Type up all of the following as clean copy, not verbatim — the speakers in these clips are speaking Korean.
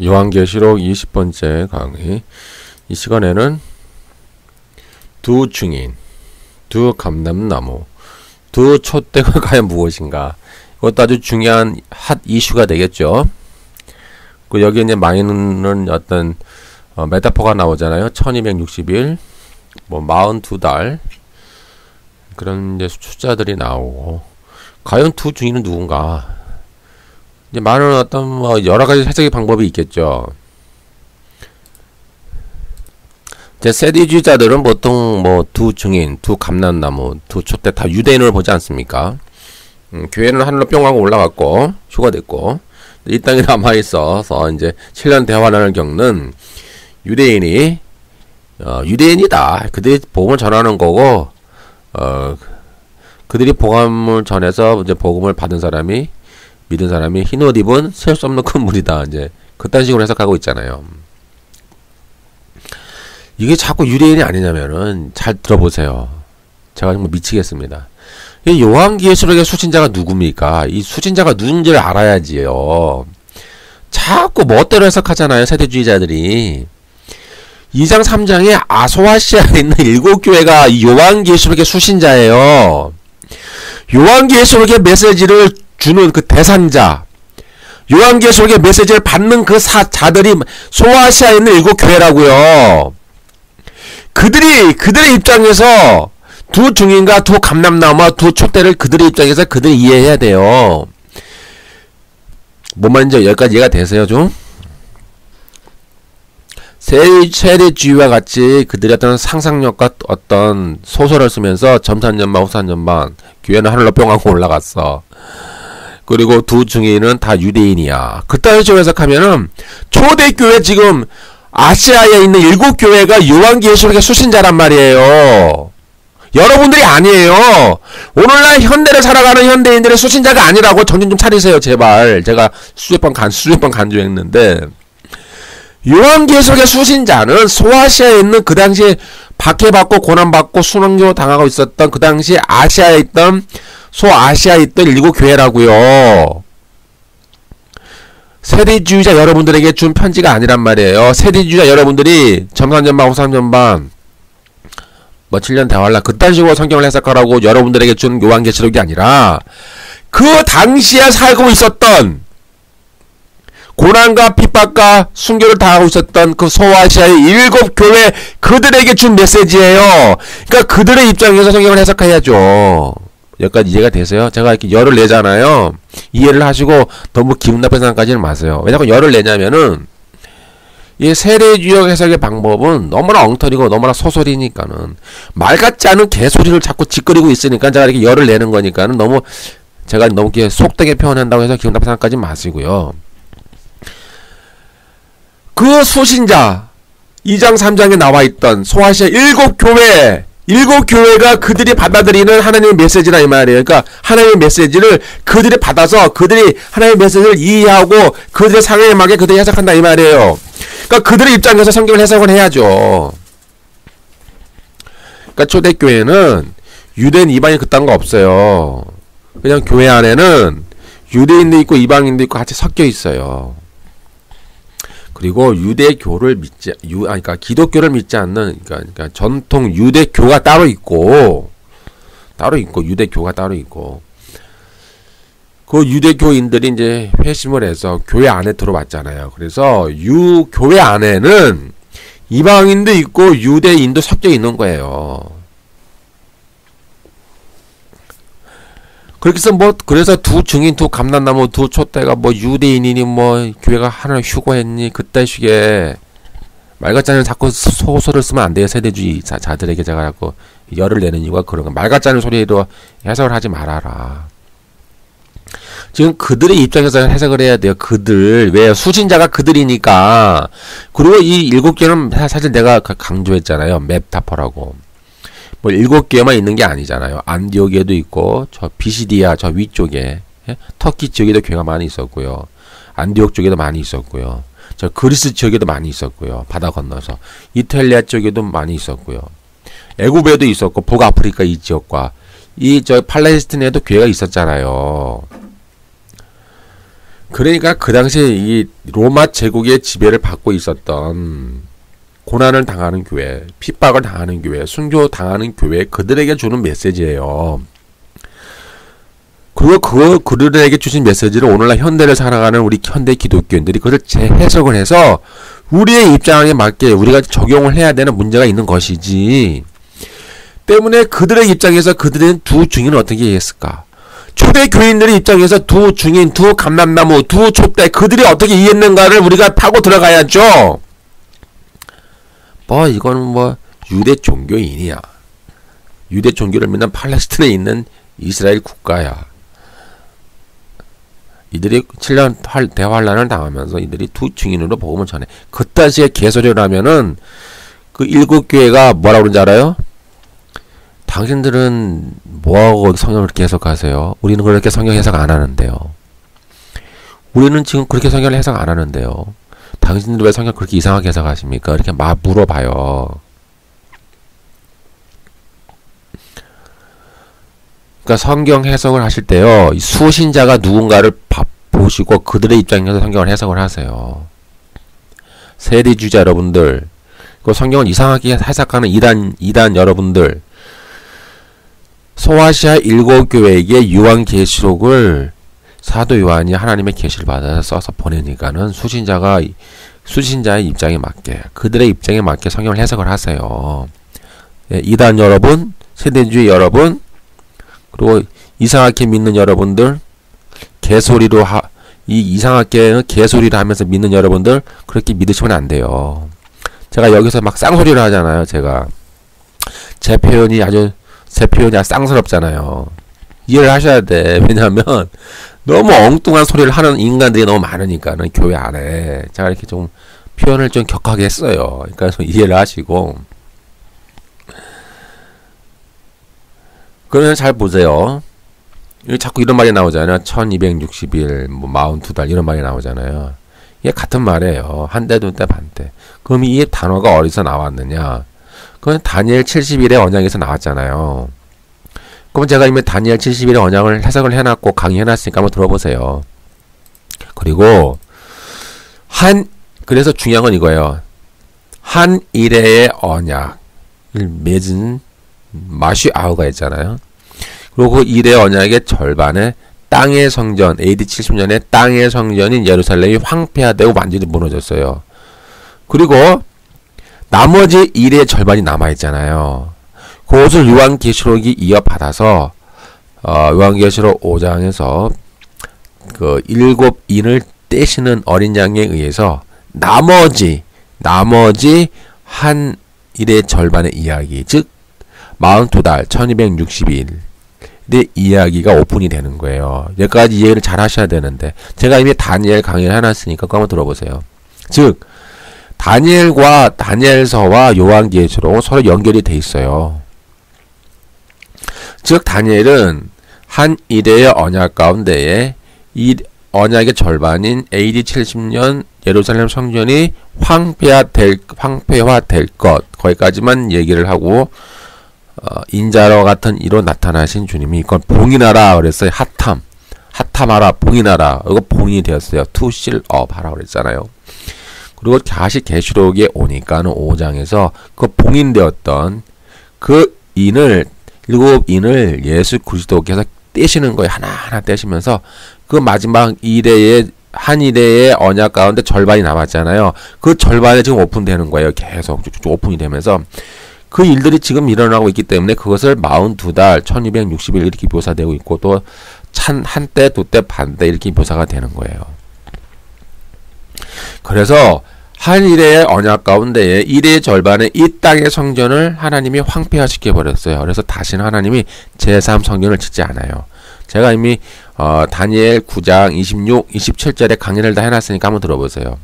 요한계시록 20번째 강의. 이 시간에는 두 증인, 두 감람나무, 두 촛대가 과연 무엇인가? 이것도 아주 중요한 핫 이슈가 되겠죠. 그 여기 이제 많이는 어떤 메타포가 나오잖아요. 1260일, 뭐 42달 그런 이제 숫자들이 나오고, 과연 두 증인은 누군가? 이제 많은 어떤 뭐 여러 가지 해석의 방법이 있겠죠. 이제 세디주의자들은 보통 뭐 두 증인, 두 감람나무, 두 촛대 다 유대인을 보지 않습니까? 교회는 하늘로 뿅 하고 올라갔고 휴가됐고, 이 땅에 남아 있어서 이제 7년 대환란을 겪는 유대인이 유대인이다. 그들이 복음을 전하는 거고, 그들이 복음을 전해서 이제 복음을 받은 사람이, 믿은 사람이 흰 옷 입은 셀 수 없는 큰 물이다. 이제 그딴 식으로 해석하고 있잖아요. 이게 자꾸 유대인이 아니냐면은 잘 들어보세요. 제가 정말 미치겠습니다. 이 요한계시록의 수신자가 누굽니까? 이 수신자가 누군지를 알아야지요. 자꾸 멋대로 해석하잖아요, 세대주의자들이. 2장 3장에 아소아시아에 있는 7교회가 이 요한계시록의 수신자예요. 요한계시록의 메시지를 주는 그 대상자, 요한계시록의 메시지를 받는 그 자들이 소아시아에 있는 7교회라고요. 그들의 입장에서 두 증인과 두 감람나무와 두 촛대를 그들의 입장에서 그들이 이해해야 돼요. 뭔 말인지 여기까지 이해가 되세요, 좀? 세대주의와 같이 그들의 어떤 상상력과 어떤 소설을 쓰면서 점산전반 후산전반 교회는 하늘로 뿅 하고 올라갔어. 그리고 두 증인은 다 유대인이야. 그따위 식으로 해석하면은 초대교회, 지금 아시아에 있는 7교회가 요한계시록의 수신자란 말이에요. 여러분들이 아니에요. 오늘날 현대를 살아가는 현대인들의 수신자가 아니라고 정신 좀 차리세요, 제발. 제가 수십 번 강조했는데, 요한계시록의 수신자는 소아시아에 있는 그 당시에 박해받고 고난받고 순환교 당하고 있었던 그 당시 아시아에 있던 소아시아에 있던 7교회라고요. 세대주의자 여러분들에게 준 편지가 아니란 말이에요. 세대주의자 여러분들이 점산전반 후산전반 뭐 7년 대환란 그딴 식으로 성경을 해석하라고 여러분들에게 준 요한계시록이 아니라, 그 당시에 살고 있었던 고난과 핍박과 순교를 당하고 있었던 그 소아시아의 7교회 그들에게 준 메시지예요. 그러니까 그들의 입장에서 성경을 해석해야죠. 여기까지 이해가 되세요? 제가 이렇게 열을 내잖아요. 이해를 하시고 너무 기분 나쁜 생각까지는 마세요. 왜 자꾸 열을 내냐면은, 이 세례주의 해석의 방법은 너무나 엉터리고 너무나 소설이니까는, 말 같지 않은 개소리를 자꾸 짓거리고 있으니까 제가 이렇게 열을 내는 거니까는, 제가 너무 이렇게 속되게 표현한다고 해서 기분 나쁜 생각까지 마시고요. 그 수신자 2장 3장에 나와있던 소아시아 7교회가 그들이 받아들이는 하나님의 메시지라 이 말이에요. 그러니까 하나님의 메시지를 그들이 받아서 그들이 하나님의 메시지를 이해하고 그들의 상황에 맞게 그들이 해석한다 이 말이에요. 그러니까 그들의 입장에서 성경을 해석을 해야죠. 그러니까 초대교회는 유대인 이방인 그딴 거 없어요. 그냥 교회 안에는 유대인도 있고 이방인도 있고 같이 섞여 있어요. 그리고 유대교를 그러니까 기독교를 믿지 않는, 그러니까 전통 유대교가 따로 있고 유대교가 따로 있고, 그 유대교인들이 이제 회심을 해서 교회 안에 들어왔잖아요. 그래서 교회 안에는 이방인도 있고 유대인도 섞여 있는 거예요. 그래서 두 증인, 두 감람나무, 두 촛대가 뭐 유대인이니 뭐 교회가 하나 휴거했니 그때 식의 말 같지 않은 자꾸 소설을 쓰면 안 돼요. 세대주의 자들에게 제가 자꾸 열을 내는 이유가 그런 거. 말 같지 않은 소리로 해석을 하지 말아라. 지금 그들의 입장에서 해석을 해야 돼요. 왜 수신자가 그들이니까. 그리고 이 7개는 사실 내가 강조했잖아요. 메타포라고. 뭐 7개만 있는 게 아니잖아요. 안디옥에도 있고, 저 비시디아 저 위쪽에, 터키 지역에도 교회가 많이 있었고요. 안디옥 쪽에도 많이 있었고요. 저 그리스 지역에도 많이 있었고요. 바다 건너서 이탈리아 쪽에도 많이 있었고요. 애굽에도 있었고, 북아프리카 이 지역과 이 저 팔레스틴에도 교회가 있었잖아요. 그러니까 그 당시에 이 로마 제국의 지배를 받고 있었던 고난을 당하는 교회, 핍박을 당하는 교회, 순교 당하는 교회, 그들에게 주는 메시지예요. 그리고 그들에게 주신 메시지를 오늘날 현대를 살아가는 우리 현대 기독교인들이 그것을 재해석을 해서 우리의 입장에 맞게 우리가 적용을 해야 되는 문제가 있는 것이지. 때문에 그들의 입장에서 그들은 두 증인을 어떻게 이해했을까? 초대 교인들의 입장에서 두 증인, 두 감람나무, 두 촛대 그들이 어떻게 이해했는가를 우리가 파고 들어가야죠. 뭐 이거는 뭐 유대 종교인이야. 유대 종교를 믿는 팔레스틴에 있는 이스라엘 국가야. 이들이 7년 대환란을 당하면서 이들이 두 증인으로 복음을 전해. 그따시의 개소리를 하면은 그 일곱 교회가 뭐라고 그러는지 알아요? 당신들은 뭐하고 성경을 그렇게 해석하세요? 우리는 그렇게 성경 해석 안 하는데요. 우리는 지금 그렇게 성경을 해석 안 하는데요. 당신들 왜 성경 그렇게 이상하게 해석하십니까? 이렇게 막 물어봐요. 그러니까 성경 해석을 하실 때요. 수신자가 누군가를 보시고 그들의 입장에서 성경을 해석을 하세요. 세대주의자 여러분들, 그 성경을 이상하게 해석하는 이단 여러분들, 소아시아 일곱 교회에게 요한계시록을 사도 요한이 하나님의 계시를 받아서 써서 보내니까는 수신자의 입장에 맞게, 그들의 입장에 맞게 성경을 해석을 하세요. 예, 이단 여러분, 세대주의 여러분, 그리고 이상하게 믿는 여러분들, 개소리로 이상하게 개소리를 하면서 믿는 여러분들, 그렇게 믿으시면 안 돼요. 제가 여기서 막 쌍소리를 하잖아요. 제 표현이 아주 쌍스럽잖아요. 이해를 하셔야 돼. 왜냐하면 너무 엉뚱한 소리를 하는 인간들이 너무 많으니까는 교회 안에 제가 이렇게 좀 표현을 좀 격하게 했어요. 그러니까 좀 이해를 하시고. 그러면 잘 보세요. 자꾸 이런 말이 나오잖아요. 1260일, 뭐 42달 이런 말이 나오잖아요. 이게 같은 말이에요. 한 때, 두 때, 반 때. 그럼 이 단어가 어디서 나왔느냐? 그건 다니엘 70일의 언약에서 나왔잖아요. 그럼 제가 이미 다니엘 70일의 언약을 해석을 해놨고 강의해놨으니까 한번 들어보세요. 그리고 그래서 중요한 건 이거예요. 한 일회의 언약을 맺은 마쉬아우가 있잖아요. 그리고 그 일회 언약의 절반에 땅의 성전, AD 70년에 땅의 성전인 예루살렘이 황폐화되고 완전히 무너졌어요. 그리고 나머지 일의 절반이 남아있잖아요. 그것을 요한계시록이 이어받아서 요한계시록 5장에서 그 일곱 인을 떼시는 어린 양에 의해서 나머지 한 일의 절반의 이야기, 즉 42달 1260일의 이야기가 오픈이 되는 거예요. 여기까지 이해를 잘 하셔야 되는데 제가 이미 다니엘 강의를 해놨으니까 그거 한번 들어보세요. 즉 다니엘서와 요한계시록은 서로 연결이 돼 있어요. 즉 다니엘은 한 일회의 언약 가운데에 이 언약의 절반인 AD 70년 예루살렘 성전이 황폐화될 것 거기까지만 얘기를 하고 인자와 같은 이로 나타나신 주님이 이건 봉인하라 그랬어요. 핫탐하라 봉인하라. 이거 봉인이 되었어요. To seal up 하라 그랬잖아요. 그리고 다시 계시록에 오니까는 5장에서 그 봉인되었던 그 일곱 인을 예수 그리스도께서 떼시는 거예요. 하나하나 떼시면서 그 마지막 한 일회의 언약 가운데 절반이 남았잖아요. 그 절반에 지금 오픈되는 거예요. 계속 쭉쭉 오픈이 되면서 그 일들이 지금 일어나고 있기 때문에 그것을 42달 1260일 이렇게 묘사되고 있고 또 한때, 두때, 반때 이렇게 묘사가 되는 거예요. 그래서 한 일회의 언약 가운데에 일회의 절반의 이 땅의 성전을 하나님이 황폐화시켜 버렸어요. 그래서 다시는 하나님이 제3성전을 짓지 않아요. 제가 이미 다니엘 9장 26, 27절에 강의를 다 해놨으니까 한번 들어보세요.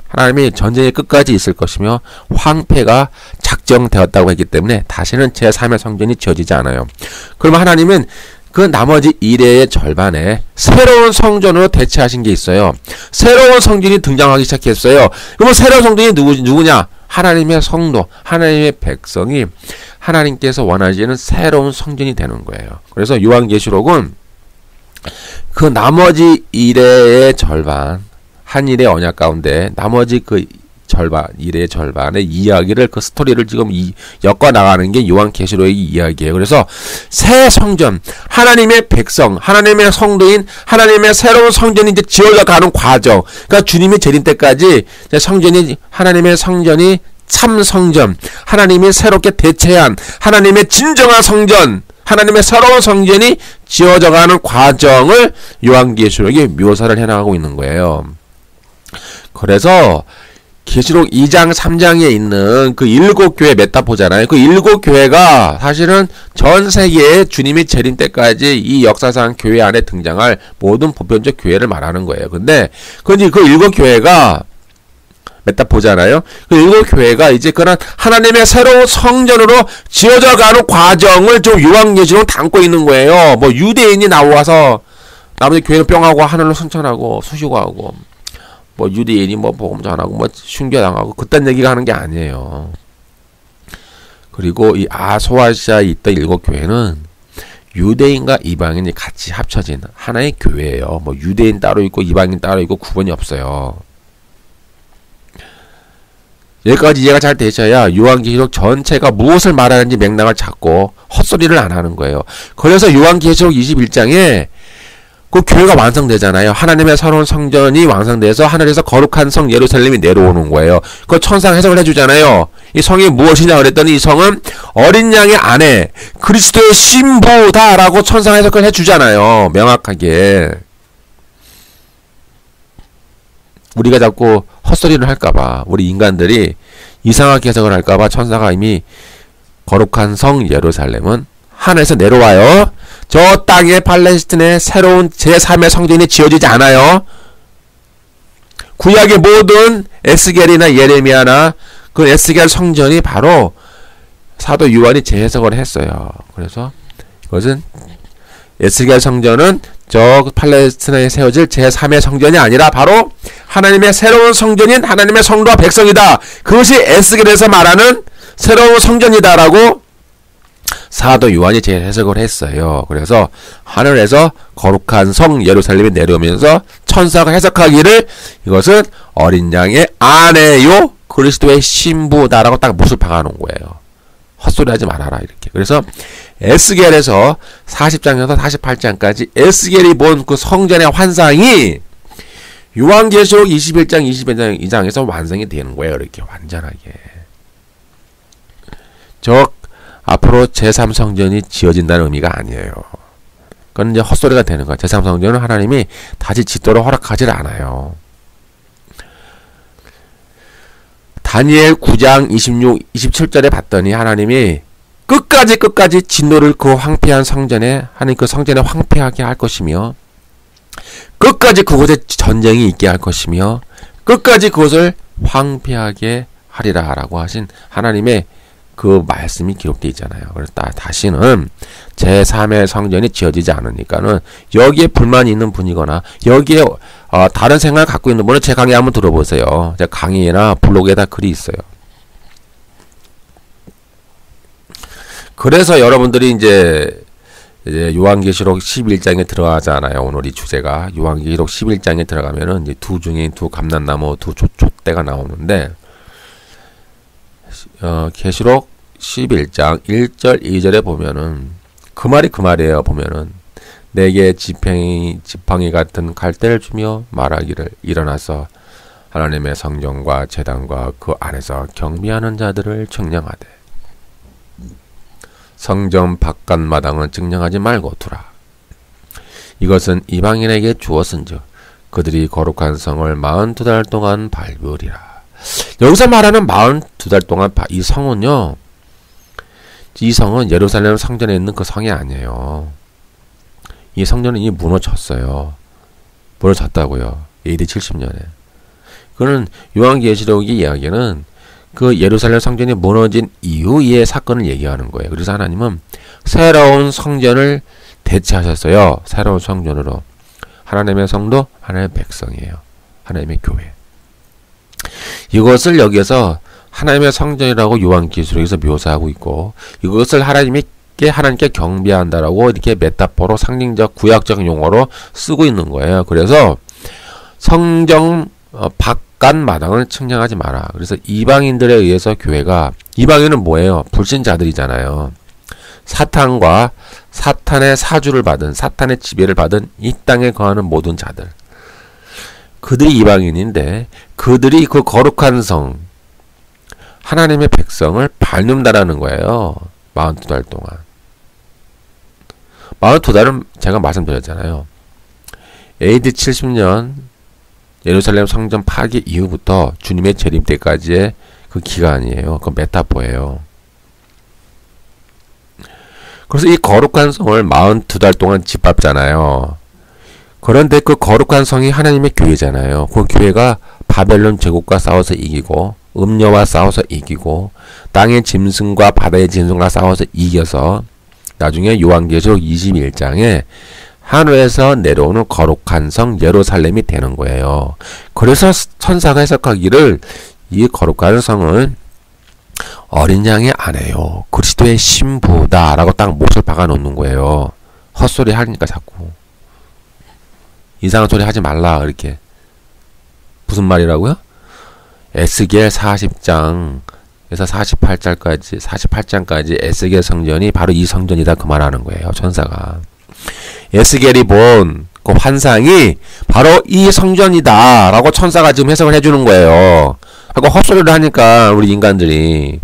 하나님이 전쟁의 끝까지 있을 것이며 황폐가 작정되었다고 했기 때문에 다시는 제3의 성전이 지어지지 않아요. 그러면 하나님은 그 나머지 일회의 절반에 새로운 성전으로 대체하신 게 있어요. 새로운 성전이 등장하기 시작했어요. 그러면 새로운 성전이 누구냐? 하나님의 성도, 하나님의 백성이 하나님께서 원하시는 새로운 성전이 되는 거예요. 그래서 요한계시록은 그 나머지 일의 절반, 한 일의 언약 가운데 나머지 그 절반, 일의 절반의 이야기를, 그 스토리를 지금 엮어 나가는 게 요한계시록의 이야기예요. 그래서 새 성전, 하나님의 백성, 하나님의 성도인 하나님의 새로운 성전이 이제 지어져 가는 과정. 그러니까 주님이 재림 때까지 성전이, 하나님의 성전이 참 성전, 하나님이 새롭게 대체한 하나님의 진정한 성전, 하나님의 새로운 성전이 지어져 가는 과정을 요한계시록이 묘사를 해나가고 있는 거예요. 그래서 계시록 2장 3장에 있는 그 7교회 메타포잖아요. 그 7교회가 사실은 전 세계에 주님이 재림 때까지 이 역사상 교회 안에 등장할 모든 보편적 교회를 말하는 거예요. 근데 그 7교회가 메타포잖아요. 그 7교회가 이제 그런 하나님의 새로운 성전으로 지어져 가는 과정을 좀 요한계시록 담고 있는 거예요. 뭐 유대인이 나와서 나머지 교회는 뿅하고 하늘로 승천하고 수식하고, 뭐 유대인이 뭐 복음 전하고 뭐 순교당하고 그딴 얘기가 하는 게 아니에요. 그리고 이 아소아시아에 있던 7교회는 유대인과 이방인이 같이 합쳐진 하나의 교회예요. 뭐 유대인 따로 있고 이방인 따로 있고 구분이 없어요. 여기까지 이해가 잘 되셔야 요한계시록 전체가 무엇을 말하는지 맥락을 잡고 헛소리를 안 하는 거예요. 그래서 요한계시록 21장에 그 교회가 완성되잖아요. 하나님의 새로운 성전이 완성돼서 하늘에서 거룩한 성 예루살렘이 내려오는 거예요. 그 천상 해석을 해주잖아요. 이 성이 무엇이냐 그랬더니 이 성은 어린 양의 아내 그리스도의 신부다라고 천상 해석을 해주잖아요. 명확하게. 우리가 자꾸 헛소리를 할까봐, 우리 인간들이 이상하게 해석을 할까봐 천사가 이미 거룩한 성 예루살렘은 하늘에서 내려와요. 저 땅에 팔레스틴에 새로운 제3의 성전이 지어지지 않아요. 구약의 모든 에스겔이나 예레미야나 그 에스겔 성전이 바로 사도 요한이 재해석을 했어요. 그래서 이것은 에스겔 성전은 저 팔레스틴에 세워질 제3의 성전이 아니라 바로 하나님의 새로운 성전인 하나님의 성도와 백성이다. 그것이 에스겔에서 말하는 새로운 성전이다라고 사도 요한이 재해석을 했어요. 그래서 하늘에서 거룩한 성 예루살렘이 내려오면서 천사가 해석하기를 이것은 어린 양의 아내요 그리스도의 신부다라고 딱 못을 박아놓은 거예요. 헛소리하지 말아라 이렇게. 그래서 에스겔에서 40장에서 48장까지 에스겔이 본 그 성전의 환상이 요한계시록 21장 22장에서 완성이 되는 거예요. 이렇게 완전하게. 저 앞으로 제3성전이 지어진다는 의미가 아니에요. 그건 이제 헛소리가 되는 거야. 제3성전은 하나님이 다시 짓도록 허락하지를 않아요. 다니엘 9장 26, 27절에 봤더니 하나님이 끝까지 진노를 그 황폐한 성전에, 하나님 그 성전에 황폐하게 할 것이며, 끝까지 그곳에 전쟁이 있게 할 것이며, 끝까지 그것을 황폐하게 하리라 라고 하신 하나님의 그 말씀이 기록되어 있잖아요. 그래서 다시는 제3의 성전이 지어지지 않으니까는 여기에 불만이 있는 분이거나 여기에 다른 생각을 갖고 있는 분은 제 강의 한번 들어보세요. 제 강의나 블로그에다 글이 있어요. 그래서 여러분들이 이제 요한계시록 11장에 들어가잖아요. 오늘 이 주제가 요한계시록 11장에 들어가면은 이제 두 증인, 두 감람나무, 두 촛대가 나오는데 계시록 11장 1절 2절에 보면은 그 말이 그 말이에요. 보면은 내게 지팡이 같은 갈대를 주며 말하기를 일어나서 하나님의 성전과 제단과 그 안에서 경비하는 자들을 측량하되 성전 바깥 마당은 측량하지 말고 두라. 이것은 이방인에게 주었은즉 그들이 거룩한 성을 42달 동안 밟으리라. 여기서 말하는 42달 동안 이 성은요, 이 성은 예루살렘 성전에 있는 그 성이 아니에요. 이 성전은 이미 무너졌어요. 무너졌다고요. AD 70년에. 그는 요한계시록의 이야기는 그 예루살렘 성전이 무너진 이후의 사건을 얘기하는 거예요. 그래서 하나님은 새로운 성전을 대체하셨어요. 새로운 성전으로. 하나님의 성도, 하나님의 백성이에요. 하나님의 교회. 이것을 여기에서 하나님의 성전이라고 요한계시록에서 묘사하고 있고, 이것을 하나님이 게 하나님께 경배한다라고 이렇게 메타포로 상징적 구약적 용어로 쓰고 있는 거예요. 그래서 성정 바깥 마당을 측량하지 마라. 그래서 이방인들에 의해서 교회가, 이방인은 뭐예요? 불신자들이잖아요. 사탄과 사탄의 사주를 받은, 사탄의 지배를 받은 이 땅에 거하는 모든 자들, 그들이 이방인인데 그들이 그 거룩한 성, 하나님의 백성을 밟는다라는 거예요. 42달 동안. 42달은 제가 말씀드렸잖아요. AD 70년 예루살렘 성전 파괴 이후부터 주님의 재림 때까지의 그 기간이에요. 그 메타포예요. 그래서 이 거룩한 성을 42달 동안 짓밟잖아요. 그런데 그 거룩한 성이 하나님의 교회잖아요. 그 교회가 바벨론 제국과 싸워서 이기고, 음녀와 싸워서 이기고, 땅의 짐승과 바다의 짐승과 싸워서 이겨서 나중에 요한계시록 21장에 하늘에서 내려오는 거룩한 성 예루살렘이 되는 거예요. 그래서 천사가 해석하기를 이 거룩한 성은 어린 양의 아내요, 그리스도의 신부다라고 딱 못을 박아 놓는 거예요. 헛소리 하니까 자꾸 이상한 소리 하지 말라. 이렇게 무슨 말이라고요? 에스겔 40장에서 48장까지 에스겔 성전이 바로 이 성전이다, 그 말하는 거예요. 천사가 에스겔이 본 그 환상이 바로 이 성전이다 라고 천사가 지금 해석을 해주는 거예요. 하고 헛소리를 하니까 우리 인간들이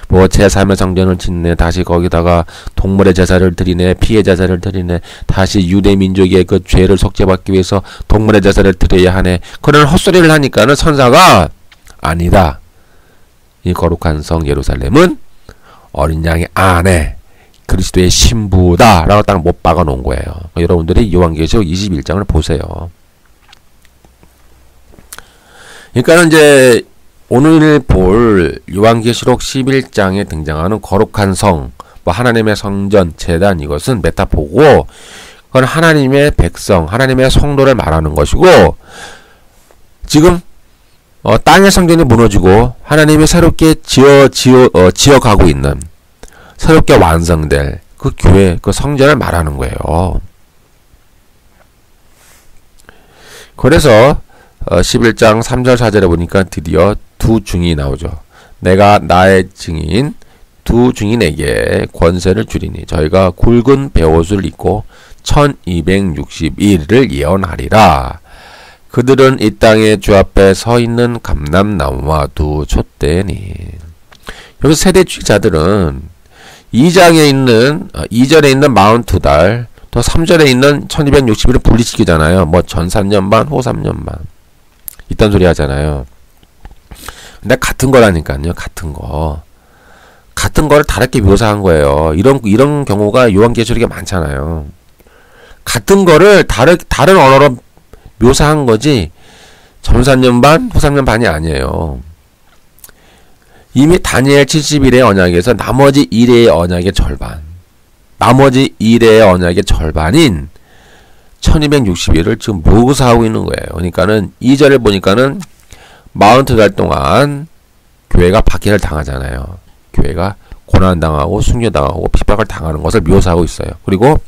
뭐 제3의 성전을 짓네, 다시 거기다가 동물의 제사를 드리네, 피의 제사를 드리네, 다시 유대 민족의 그 죄를 속죄받기 위해서 동물의 제사를 드려야 하네, 그런 헛소리를 하니까는 천사가 아니다, 이 거룩한 성 예루살렘은 어린 양의 아내, 그리스도의 신부다 라고 딱 못 박아 놓은 거예요. 여러분들이 요한계시록 21장을 보세요. 그러니까는 이제 오늘 볼 요한계시록 11장에 등장하는 거룩한 성, 뭐 하나님의 성전, 제단, 이것은 메타포고, 그건 하나님의 백성, 하나님의 성도를 말하는 것이고, 지금 땅의 성전이 무너지고 하나님이 새롭게 지어가고 있는, 새롭게 완성될 그 교회, 그 성전을 말하는 거예요. 그래서 11장 3절 4절에 보니까 드디어 두 증인이 나오죠. 내가 나의 증인 두 증인에게 권세를 주리니 저희가 굵은 베옷을 입고 1261일을 예언하리라. 그들은 이 땅의 주 앞에 서 있는 감람나무와 두 촛대니. 여기서 세대주의자들은 2절에 있는 42달, 또 3절에 있는 1260일을 분리시키잖아요. 뭐 전 3년 반, 후 3년 반. 이딴 소리 하잖아요. 근데 같은 거라니까요. 같은 거. 같은 거를 다르게 묘사한 거예요. 이런 경우가 요한계시록에 많잖아요. 같은 거를 다른 언어로 묘사한 거지, 전 3년 반, 후 3년 반이 아니에요. 이미 다니엘 70일의 언약에서 나머지 1회의 언약의 절반, 나머지 1회의 언약의 절반인 1260일을 지금 묘사하고 있는 거예요. 그러니까는 2절을 보니까는 42달 동안 교회가 박해를 당하잖아요. 교회가 고난당하고 순교당하고 핍박을 당하는 것을 묘사하고 있어요. 그리고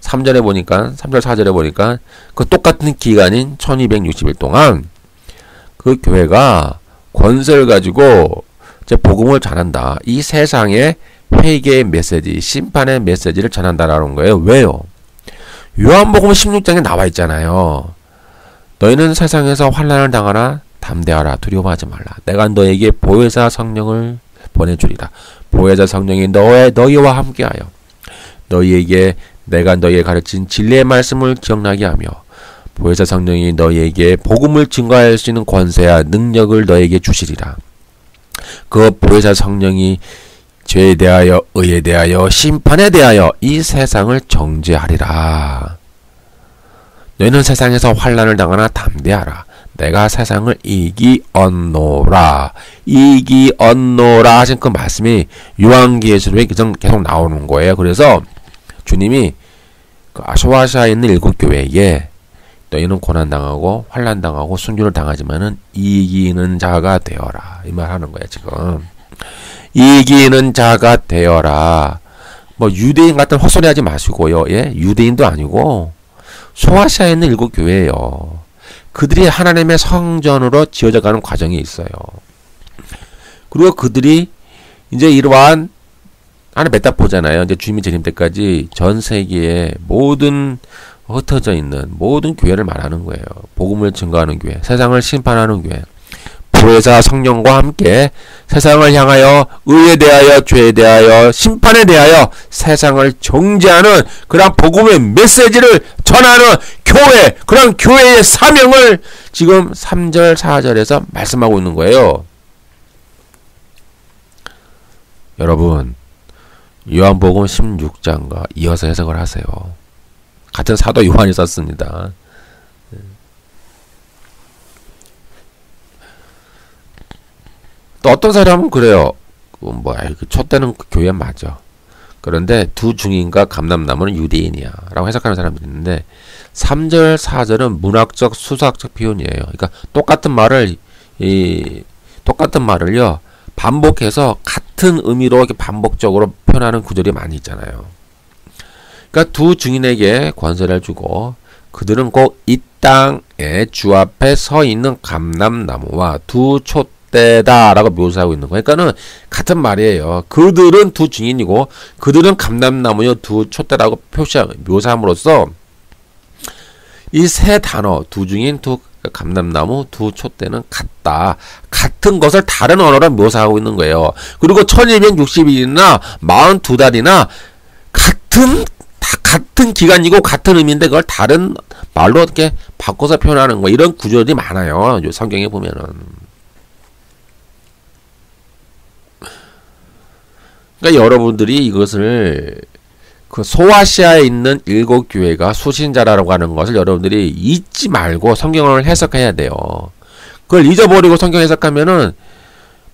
3절에 보니까, 3절 4절에 보니까 그 똑같은 기간인 1260일 동안 그 교회가 권세를 가지고 이제 복음을 전한다. 이 세상에 회개의 메시지, 심판의 메시지를 전한다라는 거예요. 왜요? 요한복음 16장에 나와 있잖아요. 너희는 세상에서 환난을 당하나 담대하라, 두려워하지 말라. 내가 너에게 보혜사 성령을 보내주리라. 보혜사 성령이 너희와 함께하여 너희에게 내가 너희에게 가르친 진리의 말씀을 기억나게 하며, 보혜사 성령이 너희에게 복음을 증거할 수 있는 권세와 능력을 너희에게 주시리라. 그 보혜사 성령이 죄에 대하여, 의에 대하여, 심판에 대하여 이 세상을 정죄하리라. 너희는 세상에서 환난을 당하나 담대하라. 내가 세상을 이기었노라. 이기었노라 하신 그 말씀이 요한계시록에 계속 나오는 거예요. 그래서 주님이 그 아시아에 있는 7교회에게 너희는 고난당하고 환난당하고 순교를 당하지만은 이기는 자가 되어라, 이 말 하는 거예요. 지금 이기는 자가 되어라. 뭐 유대인 같은 헛소리 하지 마시고요. 예? 유대인도 아니고 소아시아에 있는 일곱 교회예요. 그들이 하나님의 성전으로 지어져 가는 과정이 있어요. 그리고 그들이 이제 이러한 하나 메타포잖아요. 이제 주님이 재림 때까지 전 세계에 모든 흩어져 있는 모든 교회를 말하는 거예요. 복음을 증거하는 교회, 세상을 심판하는 교회. 보혜사 성령과 함께 세상을 향하여 의에 대하여 죄에 대하여 심판에 대하여 세상을 정죄하는 그런 복음의 메시지를 전하는 교회, 그런 교회의 사명을 지금 3절 4절에서 말씀하고 있는 거예요. 여러분, 요한복음 16장과 이어서 해석을 하세요. 같은 사도 요한이 썼습니다. 또 어떤 사람은 그래요. 첫 때는 그 교회 맞아. 그런데 두 증인과 감람나무는 유대인이야 라고 해석하는 사람들이 있는데 3절 4절은 문학적 수사학적 표현이에요. 그러니까 똑같은 말을요 반복해서 같은 의미로 이렇게 반복적으로 표현하는 구절이 많이 있잖아요. 그러니까 두 증인에게 권세를 주고 그들은 꼭 이 땅에 주 앞에 서 있는 감람나무와 두 촛대다라고 묘사하고 있는 거예요. 그러니까는 같은 말이에요. 그들은 두 증인이고 그들은 감람나무요 두 촛대라고 묘사함으로써 이 세 단어 두 증인 두 감람나무 두 촛대는 같다. 같은 것을 다른 언어로 묘사하고 있는 거예요. 그리고 1260일이나 42달이나 같은 기간이고 같은 의미인데 그걸 다른 말로 이렇게 바꿔서 표현하는 거 이런 구절이 많아요. 성경에 보면은. 그러니까 여러분들이 이것을 그 소아시아에 있는 일곱 교회가 수신자라고 하는 것을 여러분들이 잊지 말고 성경을 해석해야 돼요. 그걸 잊어버리고 성경 해석하면은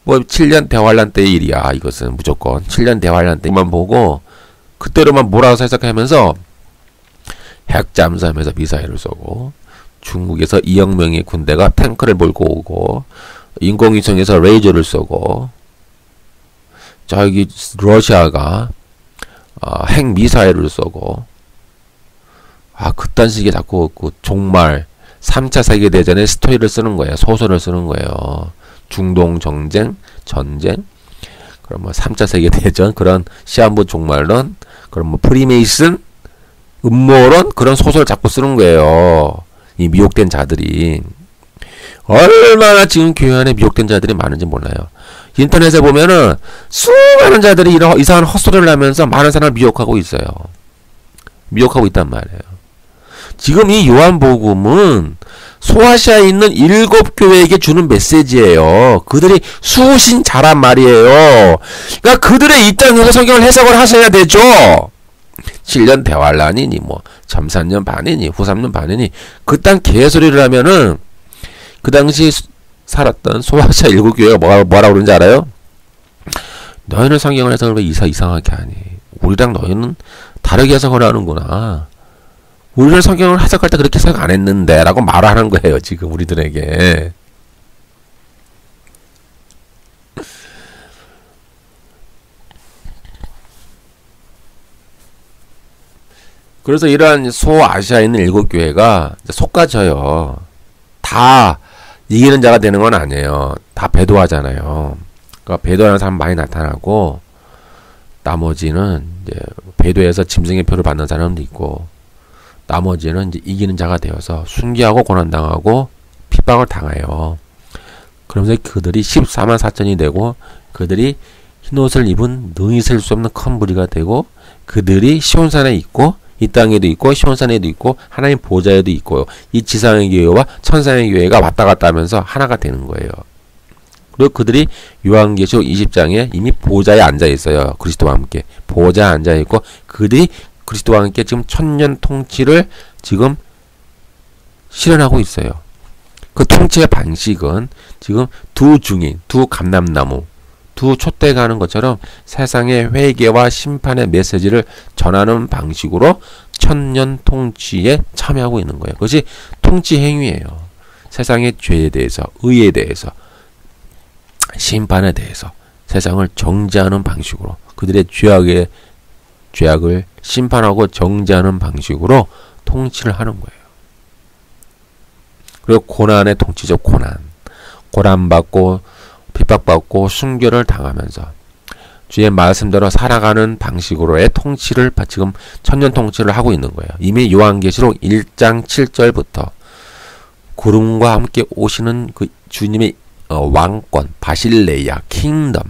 뭐 7년 대환란 때의 일이야. 이것은 무조건 7년 대환란 때만 보고 그때로만 몰아서 해석하면서 핵 잠수함에서 미사일을 쏘고 중국에서 2억 명의 군대가 탱크를 몰고 오고 인공위성에서 레이저를 쏘고 저기 러시아가 핵 미사일을 쏘고 그딴 식의 자꾸 그 종말 3차 세계대전의 스토리를 쓰는 거예요. 소설을 쓰는 거예요. 중동 전쟁, 그럼 뭐 3차 세계대전 그런 시한부 종말론, 그럼 뭐 프리메이슨, 음모론 그런 소설 자꾸 쓰는 거예요. 이 미혹된 자들이. 얼마나 지금 교회 안에 미혹된 자들이 많은지 몰라요. 인터넷에 보면은 수많은 자들이 이런 이상한 헛소리를 하면서 많은 사람을 미혹하고 있어요. 미혹하고 있단 말이에요. 지금 이 요한복음은 소아시아에 있는 7교회에게 주는 메시지예요. 그들이 수신자란 말이에요. 그러니까 그들의 입장에서 성경을 해석을 하셔야 되죠. 7년 대환란이니 뭐 점3년 반이니 후 3년 반이니 그딴 개소리를 하면은 그 당시 살았던 소아시아 7교회가 뭐라고 그러는지 알아요? 너희는 성경을 해석을 왜 이상하게 하니? 우리랑 너희는 다르게 해석을 하는구나. 우리는 성경을 해석할 때 그렇게 해석 안 했는데 라고 말하는 거예요. 지금 우리들에게. 그래서 이러한 소아시아에 있는 7교회가 속가져요. 다 이기는 자가 되는 건 아니에요. 다 배도하잖아요. 그러니까 배도하는 사람 많이 나타나고 나머지는 이제 배도해서 짐승의 표를 받는 사람도 있고 나머지는 이제 이기는 자가 되어서 순교하고 고난당하고 핍박을 당해요. 그러면서 그들이 14만 4천이 되고 그들이 흰옷을 입은 능히 셀 수 없는 큰 무리가 되고 그들이 시온산에 있고 이 땅에도 있고 시온산에도 있고 하나님 보좌에도 있고요. 이 지상의 교회와 천상의 교회가 왔다 갔다 하면서 하나가 되는 거예요. 그리고 그들이 요한계시록 20장에 이미 보좌에 앉아 있어요. 그리스도와 함께 보좌에 앉아 있고 그들이 그리스도와 함께 지금 천년 통치를 지금 실현하고 있어요. 그 통치의 방식은 지금 두 증인, 두 감람나무, 두 촛대가 하는 것처럼 세상의 회개와 심판의 메시지를 전하는 방식으로 천년 통치에 참여하고 있는 거예요. 그것이 통치 행위예요. 세상의 죄에 대해서, 의에 대해서, 심판에 대해서 세상을 정죄하는 방식으로 그들의 죄악의 죄악을 심판하고 정죄하는 방식으로 통치를 하는 거예요. 그리고 고난의 통치죠. 고난받고 핍박받고 순교를 당하면서 주의 말씀대로 살아가는 방식으로의 통치를 지금 천년 통치를 하고 있는 거예요. 이미 요한계시록 1장 7절부터 구름과 함께 오시는 그 주님의 왕권, 바실레이아, 킹덤,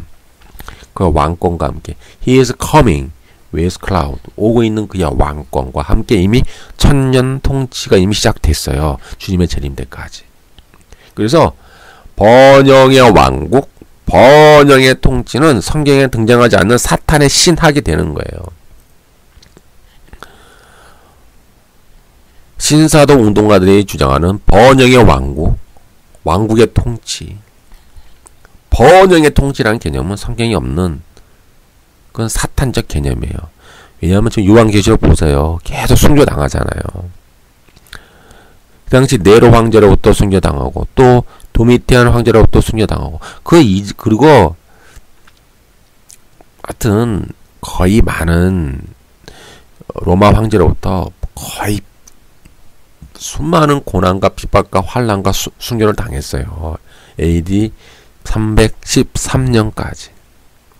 그 왕권과 함께 He is coming with cloud, 오고 있는 그의 왕권과 함께 이미 천년 통치가 이미 시작됐어요. 주님의 재림 때까지. 그래서 번영의 왕국, 번영의 통치는 성경에 등장하지 않는 사탄의 신학이 되는 거예요. 신사동 운동가들이 주장하는 번영의 왕국, 왕국의 통치, 번영의 통치라는 개념은 성경이 없는 그건 사탄적 개념이에요. 왜냐하면 지금 요한계시록 보세요. 계속 순교당하잖아요. 그 당시 네로 황제로부터 순교당하고 또 도미티안 황제로부터 순교당하고 그리고 하여튼 거의 많은 로마 황제로부터 거의 수많은 고난과 핍박과 환난과 순교를 당했어요. AD 313년까지.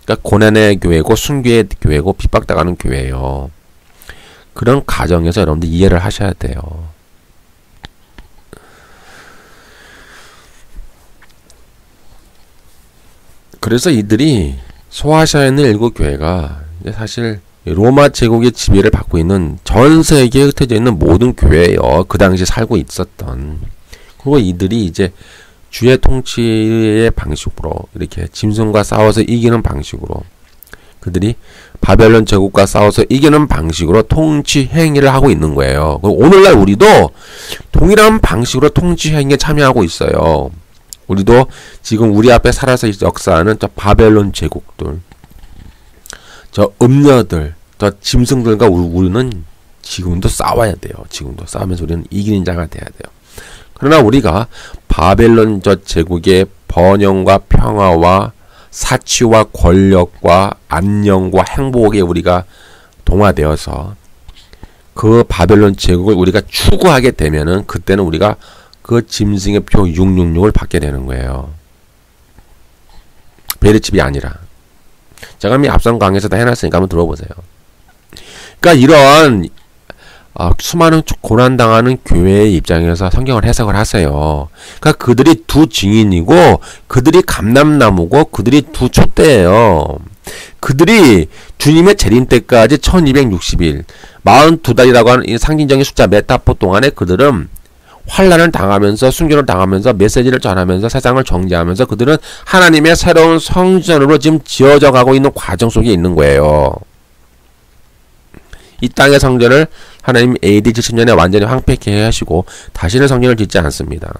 그러니까 고난의 교회고 순교의 교회고 핍박당하는 교회예요. 그런 가정에서 여러분들 이해를 하셔야 돼요. 그래서 이들이 소아시아에 있는 일곱 교회가 사실 로마 제국의 지배를 받고 있는 전 세계에 흩어져 있는 모든 교회예요. 그 당시 살고 있었던. 그리고 이들이 이제 주의 통치의 방식으로 이렇게 짐승과 싸워서 이기는 방식으로 그들이 바벨론 제국과 싸워서 이기는 방식으로 통치 행위를 하고 있는 거예요. 오늘날 우리도 동일한 방식으로 통치 행위에 참여하고 있어요. 우리도 지금 우리 앞에 살아서 역사하는 저 바벨론 제국들, 저 음녀들, 저 짐승들과 우리는 지금도 싸워야 돼요. 지금도 싸우면서 우리는 이기는 자가 돼야 돼요. 그러나 우리가 바벨론 저 제국의 번영과 평화와 사치와 권력과 안녕과 행복에 우리가 동화되어서 그 바벨론 제국을 우리가 추구하게 되면은 그때는 우리가 그 짐승의 표 666을 받게 되는 거예요. 베르칩이 아니라. 제가 이미 앞선 강의에서 다 해놨으니까 한번 들어보세요. 그러니까 이런 수많은 고난당하는 교회의 입장에서 성경을 해석을 하세요. 그러니까 그들이 두 증인이고 그들이 감람나무고 그들이 두 촛대예요. 그들이 주님의 재림 때까지 1260일 42달이라고 하는 이 상징적인 숫자 메타포 동안에 그들은 환난을 당하면서 순교를 당하면서 메시지를 전하면서 세상을 정죄하면서 그들은 하나님의 새로운 성전으로 지금 지어져 가고 있는 과정 속에 있는 거예요. 이 땅의 성전을 하나님 AD 70년에 완전히 황폐케 하시고 다시는 성전을 짓지 않습니다.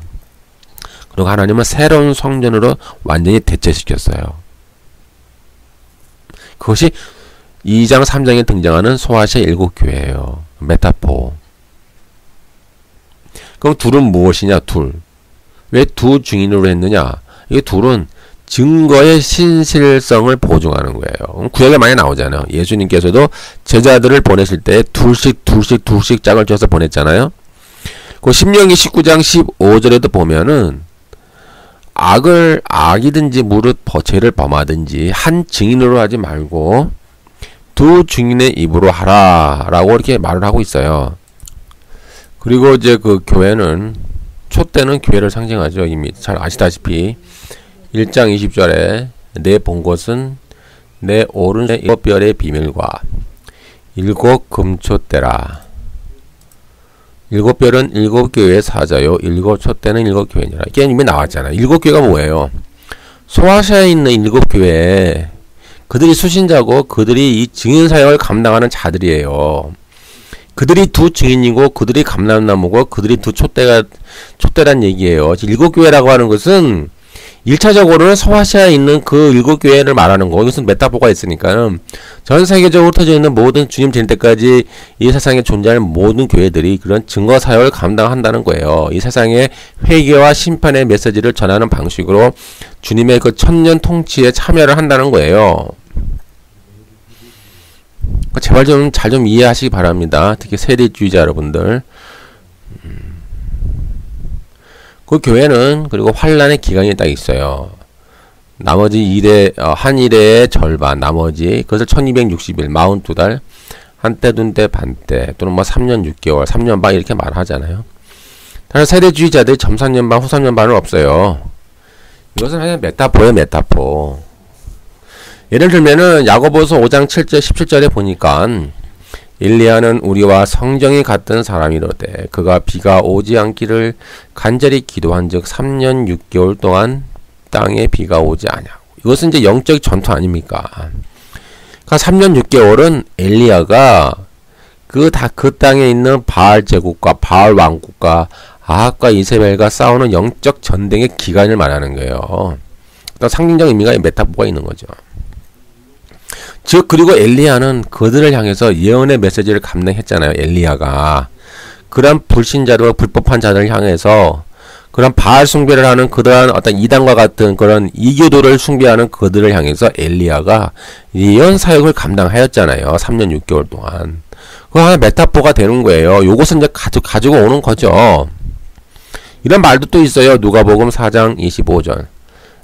그리고 하나님은 새로운 성전으로 완전히 대체시켰어요. 그것이 2장 3장에 등장하는 소아시아 7교회예요. 메타포. 그럼 둘은 무엇이냐? 왜 두 증인으로 했느냐? 이 둘은 증거의 신실성을 보증하는 거예요. 구약에 많이 나오잖아요. 예수님께서도 제자들을 보내실 때 둘씩 짝을 져서 보냈잖아요. 그 신명기 19장 15절에도 보면은 악이든지 무릇 죄를 범하든지 한 증인으로 하지 말고 두 증인의 입으로 하라라고 이렇게 말을 하고 있어요. 그리고 이제 그 교회는 촛대는 교회를 상징하죠. 이미 잘 아시다시피 1장 20절에 내 본 것은 내 오른손의 7별의 비밀과 7 금촛대라. 7별은 7교회의 사자요 7 촛대는 7교회니라. 이게 이미 나왔잖아요. 7교회가 뭐예요? 소아시아에 있는 7교회 그들이 수신자고 그들이 이 증인 사역을 감당하는 자들이에요. 그들이 두 증인이고 그들이 감람나무고 그들이 두 촛대란 얘기예요. 7교회라고 하는 것은 1차적으로는 소아시아에 있는 그 7교회를 말하는 거. 이것은 메타포가 있으니까 전 세계적으로 흩어져 있는 모든 주님 재림 때까지 이 세상에 존재하는 모든 교회들이 그런 증거 사역을 감당한다는 거예요. 이 세상의 회개와 심판의 메시지를 전하는 방식으로 주님의 그 천년 통치에 참여를 한다는 거예요. 제발 좀 잘 좀 이해하시기 바랍니다. 특히 세대주의자 여러분들. 그 교회는 그리고 환란의 기간이 딱 있어요. 나머지 한 일의 절반, 나머지 그것을 1260일, 42달, 한때 둔때 반때, 또는 뭐 3년 6개월, 3년 반 이렇게 말하잖아요. 다른 세대주의자들이 점 3년 반, 후 3년 반은 없어요. 이것은 그냥 메타포예요, 메타포. 예를 들면은 야고보서 5장 7절 17절에 보니까 엘리야는 우리와 성정이 같은 사람이로되 그가 비가 오지 않기를 간절히 기도한즉 3년 6개월 동안 땅에 비가 오지 않냐고. 이것은 이제 영적 전투 아닙니까? 그러니까 3년 6개월은 엘리야가 그 땅에 있는 바알 제국과 바알 왕국과 아합과 이세벨과 싸우는 영적 전쟁의 기간을 말하는 거예요. 또 상징적 의미가 메타포가 있는 거죠. 즉 그리고 엘리야는 그들을 향해서 예언의 메시지를 감당했잖아요. 엘리야가 그런 불신자들과 불법한 자들을 향해서 그런 바알 숭배를 하는 그러한 어떤 이단과 같은 그런 이교도를 숭배하는 그들을 향해서 엘리야가 예언 사역을 감당하였잖아요. 3년 6개월 동안. 그거 하나 메타포가 되는 거예요. 요것은 이제 가지고 오는 거죠. 이런 말도 또 있어요. 누가복음 4장 25절.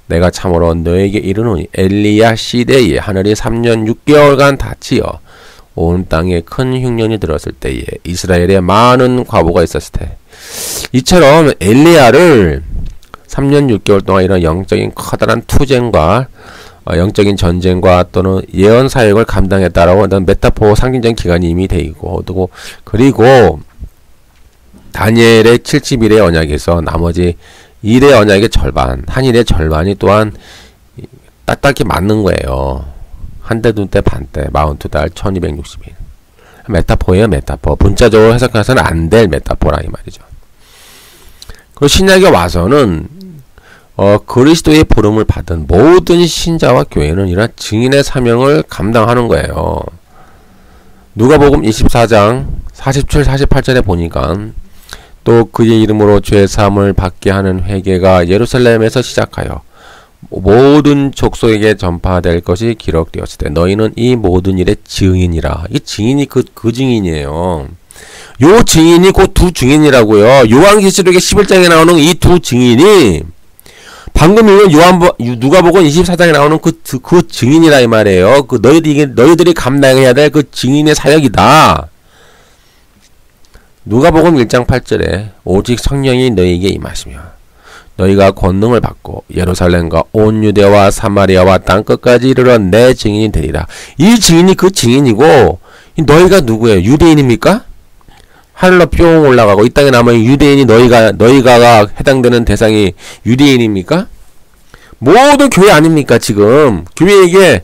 내가 참으로 너에게 이르노니 엘리야 시대에 하늘이 3년 6개월간 닫히어 온 땅에 큰 흉년이 들었을 때에 이스라엘에 많은 과부가 있었을 때 이처럼 엘리야를 3년 6개월 동안 이런 영적인 커다란 투쟁과 영적인 전쟁과 또는 예언 사역을 감당했다라고 하는 메타포 상징적인 기간이 이미 돼 있고 그리고 다니엘의 70일의 언약에서 나머지 1의 언약의 절반, 한 일의 절반이 또한 딱딱히 맞는 거예요. 한때, 둔때, 반때, 42달, 1260일. 메타포예요, 메타포. 문자적으로 해석해서는 안 될 메타포라 이 말이죠. 그리고 신약에 와서는 그리스도의 부름을 받은 모든 신자와 교회는 이런 증인의 사명을 감당하는 거예요. 누가복음 24장 47, 48절에 보니까 또 그의 이름으로 죄사함을 받게 하는 회개가 예루살렘에서 시작하여 모든 족속에게 전파될 것이 기록되었을 때 너희는 이 모든 일의 증인이라. 이 증인이 그 증인이에요. 요 증인이 곧 두 증인이라고요. 요한계시록의 11장에 나오는 이 두 증인이 방금 읽은 누가복음 24장에 나오는 그 증인이라 이 말이에요. 너희들이 감당해야 될 그 증인의 사역이다. 누가복음 1장 8절에 오직 성령이 너희에게 임하시며 너희가 권능을 받고 예루살렘과 온 유대와 사마리아와 땅끝까지 이르러 내 증인이 되리라. 이 증인이 그 증인이고 너희가 누구예요? 유대인입니까? 하늘로 뿅 올라가고 이 땅에 남은 유대인이 너희가 해당되는 대상이 유대인입니까? 모든 교회 아닙니까? 지금 교회에게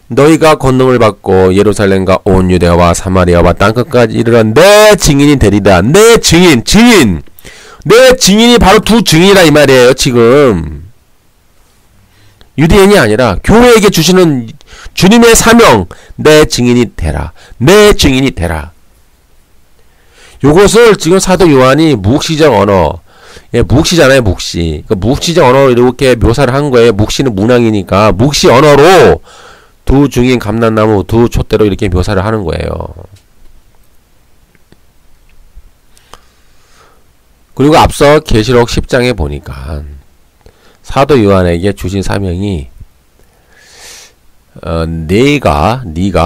너희가 권능을 받고 예루살렘과 온 유대와 사마리아와 땅끝까지 이르러 내 증인이 되리라. 내 증인. 내 증인이 바로 두 증인이라 이 말이에요. 지금 유대인이 아니라 교회에게 주시는 주님의 사명. 내 증인이 되라. 내 증인이 되라. 요것을 지금 사도 요한이 묵시적 언어, 묵시잖아요, 묵시. 그 묵시적 언어로 이렇게 묘사를 한 거예요. 묵시는 문항이니까 묵시 언어로 두 증인 감람나무 두 촛대로 이렇게 묘사를 하는 거예요. 그리고 앞서 계시록 10장에 보니까 사도 요한에게 주신 사명이 네가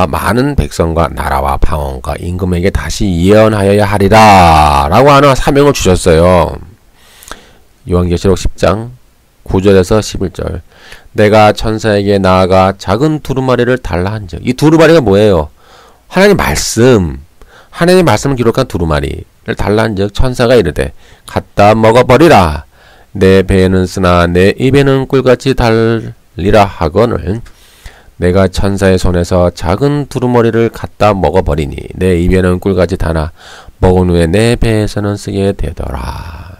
많은 백성과 나라와 방언과 임금에게 다시 예언하여야 하리라 라고 하는 사명을 주셨어요. 요한계시록 10장 9절에서 11절. 내가 천사에게 나아가 작은 두루마리를 달라 한즉. 이 두루마리가 뭐예요? 하나님의 말씀을 기록한 두루마리를 달라 한즉 천사가 이르되 갖다 먹어버리라. 내 배에는 쓰나 내 입에는 꿀같이 달리라 하거늘 내가 천사의 손에서 작은 두루마리를 갖다 먹어버리니 내 입에는 꿀같이 다나 먹은 후에 내 배에서는 쓰게 되더라.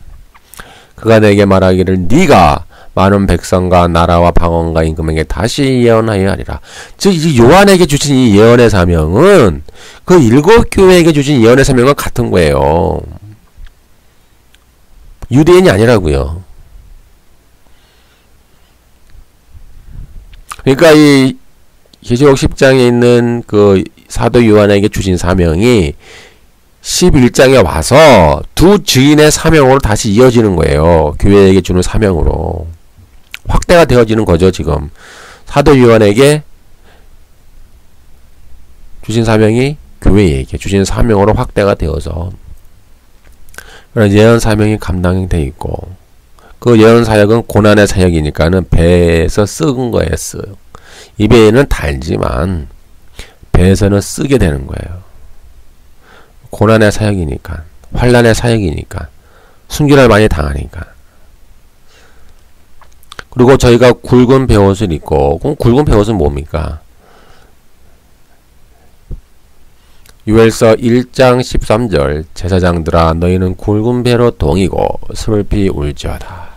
그가 내게 말하기를 네가 많은 백성과 나라와 방언과 임금에게 다시 예언하여야 하리라. 즉 이 요한에게 주신 이 예언의 사명은 그 일곱 교회에게 주신 예언의 사명과 같은 거예요. 유대인이 아니라고요. 그러니까 이 계시록 10장에 있는 그 사도 요한에게 주신 사명이 11장에 와서 두 증인의 사명으로 다시 이어지는 거예요. 교회에게 주는 사명으로. 확대가 되어지는 거죠, 지금. 사도 요한에게 주신 사명이 교회에게 주신 사명으로 확대가 되어서 그런 예언 사명이 감당되어 있고, 그 예언 사역은 고난의 사역이니까는 배에서 쓰은 거예요, 쓰. 입에는 달지만 배에서는 쓰게 되는 거예요. 고난의 사역이니까, 환난의 사역이니까, 순교를 많이 당하니까. 그리고 저희가 굵은 베옷을 입고, 그럼 굵은 베옷은 뭡니까? 요엘서 1장 13절 제사장들아 너희는 굵은 배로 동이고 슬피 울지어다.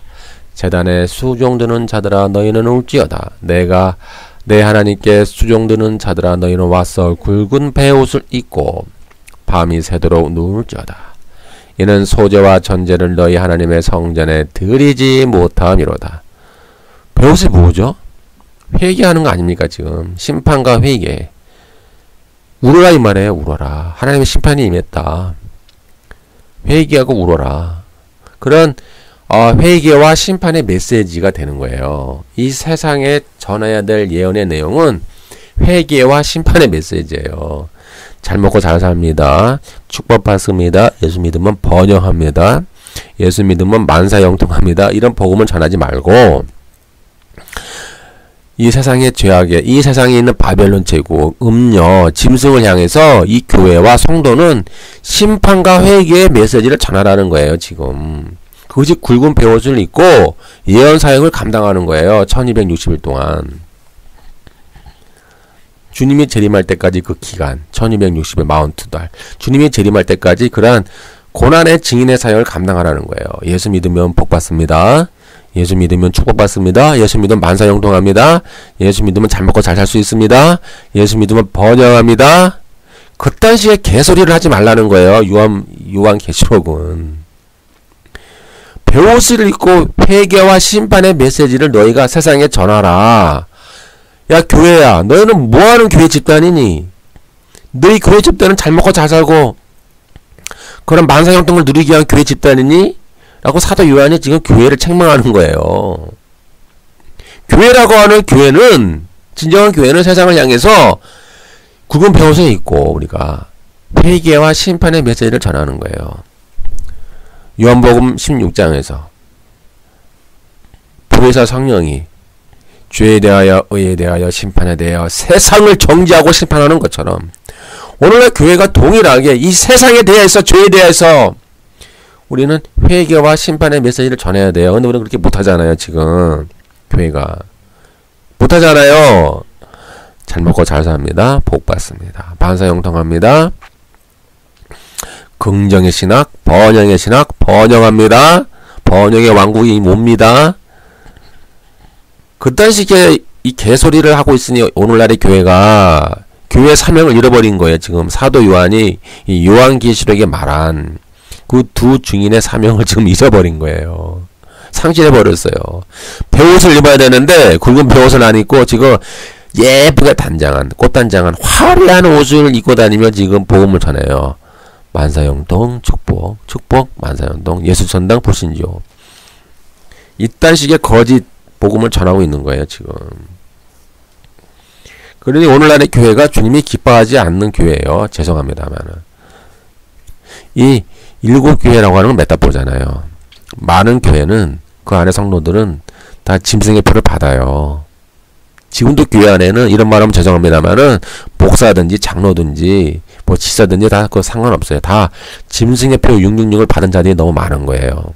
제단에 수종드는 자들아 너희는 울지어다. 내가 내 하나님께 수종드는 자들아 너희는 와서 굵은 베옷을 입고 밤이 새도록 누울지어다. 이는 소재와 전제를 너희 하나님의 성전에 드리지 못함이로다. 베옷이 뭐죠? 회개하는 거 아닙니까 지금? 심판과 회개. 울어라 이 말이에요. 울어라. 하나님의 심판이 임했다. 회개하고 울어라. 그런 회개와 심판의 메시지가 되는 거예요. 이 세상에 전해야 될 예언의 내용은 회개와 심판의 메시지예요. 잘 먹고 잘 삽니다. 축복받습니다. 예수 믿으면 번영합니다. 예수 믿으면 만사형통합니다. 이런 복음을 전하지 말고 이 세상의 죄악에, 이 세상에 있는 바벨론 제국, 음녀, 짐승을 향해서 이 교회와 성도는 심판과 회개의 메시지를 전하라는 거예요, 지금. 그것이 굵은 베옷을 입고 예언 사역을 감당하는 거예요, 1260일 동안. 주님이 재림할 때까지 그 기간, 1260일 42달. 주님이 재림할 때까지 그러한 고난의 증인의 사역을 감당하라는 거예요. 예수 믿으면 복 받습니다. 예수 믿으면 축복받습니다. 예수 믿으면 만사형통합니다. 예수 믿으면 잘 먹고 잘 살 수 있습니다. 예수 믿으면 번영합니다. 그딴 식의 개소리를 하지 말라는 거예요. 요한계시록은. 베옷을 입고 회개와 심판의 메시지를 너희가 세상에 전하라. 야 교회야, 너희는 뭐하는 교회 집단이니? 너희 교회 집단은 잘 먹고 잘 살고 그런 만사형통을 누리기 위한 교회 집단이니? 라고 사도 요한이 지금 교회를 책망하는 거예요. 교회라고 하는 교회는, 진정한 교회는 세상을 향해서 굵은 베옷을 입고 우리가 회개와 심판의 메시지를 전하는 거예요. 요한복음 16장에서 보혜사 성령이 죄에 대하여 의에 대하여 심판에 대하여 세상을 정죄하고 심판하는 것처럼 오늘날 교회가 동일하게 이 세상에 대해서 죄에 대해서 우리는 회개와 심판의 메시지를 전해야 돼요. 근데 우리는 그렇게 못하잖아요, 지금. 교회가. 못하잖아요. 잘 먹고 잘 삽니다. 복 받습니다. 만사형통합니다. 긍정의 신학, 번영의 신학, 번영합니다. 번영의 왕국이 뭡니다. 그딴 식의 이 개소리를 하고 있으니 오늘날의 교회가 교회 사명을 잃어버린 거예요. 지금 사도 요한이 이 요한계시록에 말한 그 두 증인의 사명을 지금 잊어버린 거예요. 상실해버렸어요. 베옷을 입어야 되는데 굵은 베옷을 안 입고 지금 예쁘게 단장한, 꽃단장한 화려한 옷을 입고 다니며 지금 복음을 전해요. 만사형통, 축복, 축복, 만사형통, 예수전당 불신조. 이딴 식의 거짓 복음을 전하고 있는 거예요, 지금. 그러니 오늘날의 교회가 주님이 기뻐하지 않는 교회예요. 죄송합니다만은. 이 일곱 교회라고 하는 건 메타포잖아요. 많은 교회는 그 안에 성도들은 다 짐승의 표를 받아요. 지금도 교회 안에는 이런 말하면 죄송합니다만은 목사든지 장로든지 뭐 지사든지 다 그거 상관없어요. 다 짐승의 표 666을 받은 자들이 너무 많은 거예요.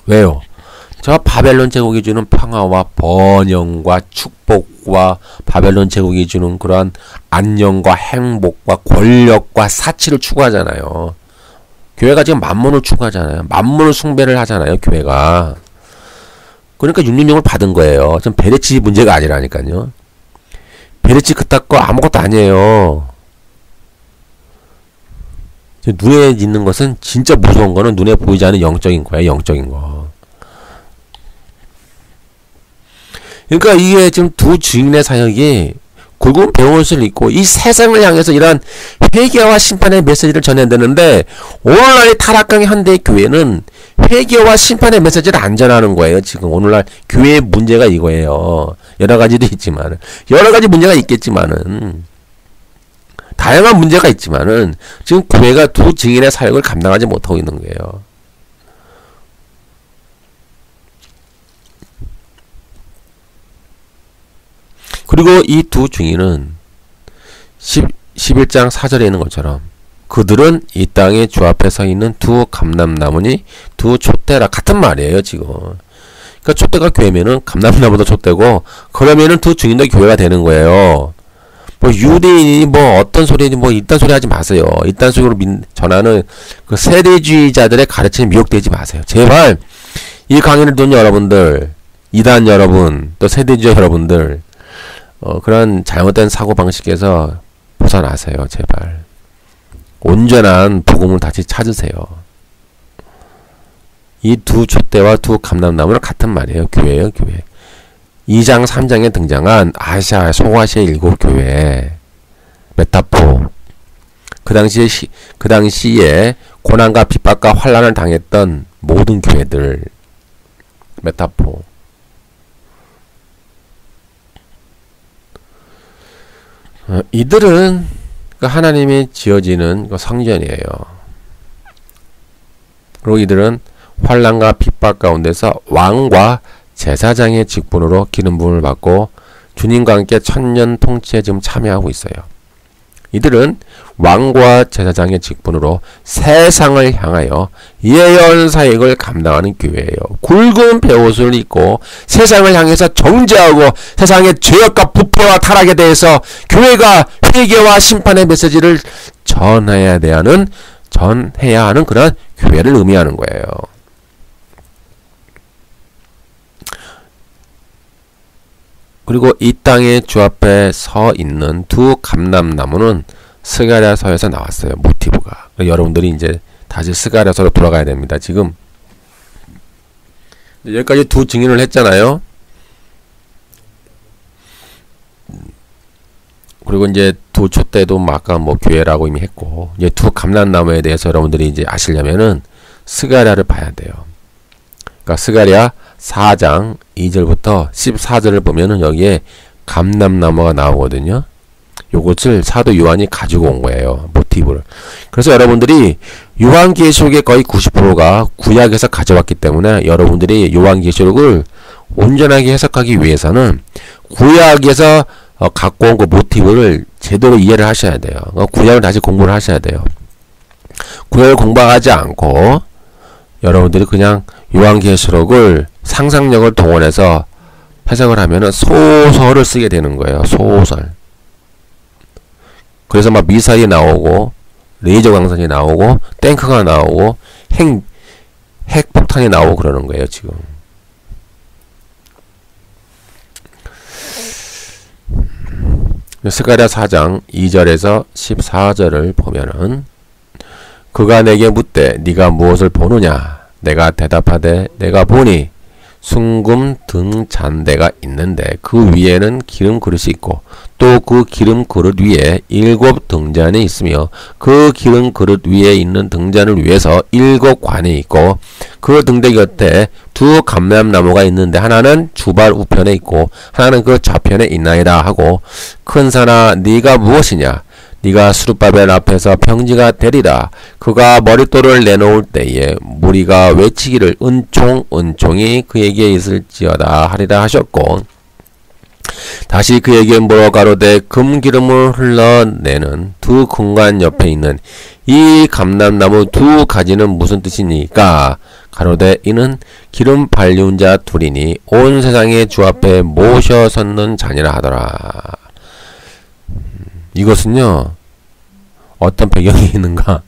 왜요? 저 바벨론 제국이 주는 평화와 번영과 축복과 바벨론 제국이 주는 그러한 안녕과 행복과 권력과 사치를 추구하잖아요. 교회가 지금 만문을 추구하잖아요. 만문을 숭배를 하잖아요, 교회가. 그러니까 666을 받은 거예요. 좀 베레치 문제가 아니라니까요. 베레치 그딴 거 아무것도 아니에요. 눈에 있는 것은 진짜 무서운 거는 눈에 보이지 않는 영적인 거예요, 영적인 거. 그러니까 이게 지금 두 증인의 사역이 굵은 배옷을 입고 이 세상을 향해서 이러한 회개와 심판의 메시지를 전해야 되는데 오늘날의 타락한 현대 교회는 회개와 심판의 메시지를 안 전하는 거예요. 지금 오늘날 교회의 문제가 이거예요. 여러 가지도 있지만 여러 가지 문제가 있겠지만은 다양한 문제가 있지만은 지금 교회가 두 증인의 사역을 감당하지 못하고 있는 거예요. 그리고 이 두 증인은 11장 4절에 있는 것처럼 그들은 이 땅에 주 앞에 서 있는 두 감람나무니 두 촛대라 같은 말이에요. 지금 그러니까 촛대가 교회면은 감람나무도 촛대고 그러면은 두 증인도 교회가 되는 거예요. 뭐 유대인이 뭐 어떤 소리니 뭐 이딴 소리 하지 마세요. 이딴 식으로 전하는 그 세대주의자들의 가르침에 미혹되지 마세요. 제발 이 강의를 듣는 여러분들, 이단 여러분, 또 세대주의 여러분들 그런 잘못된 사고방식에서 벗어나세요. 제발. 온전한 복음을 다시 찾으세요. 이 두 촛대와 두 감람나무는 같은 말이에요. 교회예요. 교회. 2장 3장에 등장한 아시아 소아시아 일곱 교회 메타포 그 당시에 고난과 핍박과 환난을 당했던 모든 교회들 메타포 이들은 하나님이 지어지는 성전이에요. 그리고 이들은 환난과 핍박 가운데서 왕과 제사장의 직분으로 기름 부음을 받고 주님과 함께 천년 통치에 지금 참여하고 있어요. 이들은 왕과 제사장의 직분으로 세상을 향하여 예언 사역을 감당하는 교회예요. 굵은 베옷을 입고 세상을 향해서 정죄하고 세상의 죄악과 부패와 타락에 대해서 교회가 회개와 심판의 메시지를 전해야 하는 그런 교회를 의미하는 거예요. 그리고 이 땅의 주 앞에 서 있는 두 감람나무는 스가랴서에서 나왔어요. 모티브가. 여러분들이 이제 다시 스가랴서로 돌아가야 됩니다. 지금 여기까지 두 증인을 했잖아요. 그리고 이제 두 촛대도 아까 뭐 교회라고 이미 했고 이제 두 감람나무에 대해서 여러분들이 이제 아시려면은 스가랴를 봐야 돼요. 그러니까 스가랴 4장 2절부터 14절을 보면은 여기에 감람나무가 나오거든요. 요것을 사도 요한이 가지고 온 거예요. 모티브를. 그래서 여러분들이 요한계시록의 거의 90%가 구약에서 가져왔기 때문에 여러분들이 요한계시록을 온전하게 해석하기 위해서는 구약에서 갖고 온 그 모티브를 제대로 이해를 하셔야 돼요. 구약을 다시 공부를 하셔야 돼요. 구약을 공부하지 않고 여러분들이 그냥 요한계시록을 상상력을 동원해서 해석을 하면은 소설을 쓰게 되는 거예요. 소설. 그래서 막 미사일이 나오고 레이저 광선이 나오고 탱크가 나오고 핵폭탄이 나오고 그러는 거예요. 지금. 스가랴 4장 2절에서 14절을 보면은 그가 내게 묻되 네가 무엇을 보느냐 내가 대답하되 내가 보니 숭금 등 잔대가 있는데 그 위에는 기름 그릇이 있고 또 그 기름 그릇 위에 7 등잔이 있으며 그 기름 그릇 위에 있는 등잔을 위해서 7 관이 있고 그 등대 곁에 두 감람나무가 있는데 하나는 주발 우편에 있고 하나는 그 좌편에 있나이다 하고 큰 산아 네가 무엇이냐 네가 스룹바벨 앞에서 평지가 되리라. 그가 머릿돌을 내놓을 때에 무리가 외치기를 은총이 그에게 있을지어다 하리라 하셨고 다시 그에게 물어 가로되 금기름을 흘러내는 두 금관 옆에 있는 이 감람나무 두 가지는 무슨 뜻이니까 가로되 이는 기름 발리운 자 둘이니 온 세상의 주 앞에 모셔 섰는 자니라 하더라. 이것은요 어떤 배경이 있는가?